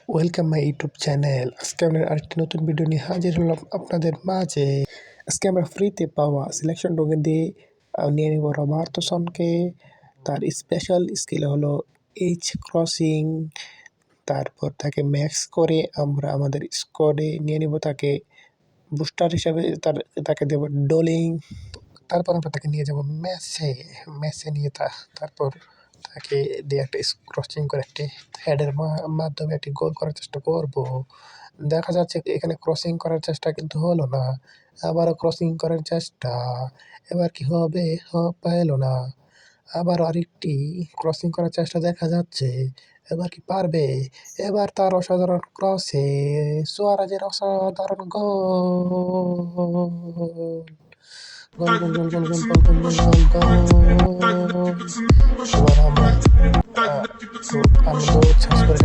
Welcome my YouTube channel. আজকে আমরা আরেকটি নতুন ভিডিও নিয়ে হাজির হলাম আপনাদের মাঝে। আজকে আমরা ফ্রিতে পাওয়া সিলেকশন টোকেন দিয়ে নিয়ে নিব রবার্টসনকে। তার স্পেশাল স্কিল হলো এইচ ক্রসিং। তারপর তাকে ম্যাক্স করে আমরা আমাদের স্কোয়াডে নিয়ে নিব, তাকে বুস্টার হিসাবে তাকে দেব ডোলিং। তারপর আমরা তাকে নিয়ে যাব ম্যাচে নিয়ে তারপর তাকে দিয়ে একটা ক্রসিং করে একটি হেডের মাধ্যমে একটি গোল করার চেষ্টা করব। দেখা যাচ্ছে এখানে ক্রসিং করার চেষ্টা কিন্তু হলো না, আবারও ক্রসিং করার চেষ্টা, এবার কি হবে? পাইল না। আবার আরেকটি ক্রসিং করার চেষ্টা দেখা যাচ্ছে, এবার কি পারবে? এবার তার অসাধারণ ক্রসে সুয়ারেজের অসাধারণ গোল। গোল গোল গোল গোল গোল গোল গোল গোল গোল গোল। এবার আমরা একটু আনন্দ উচ্ছ্বাস করে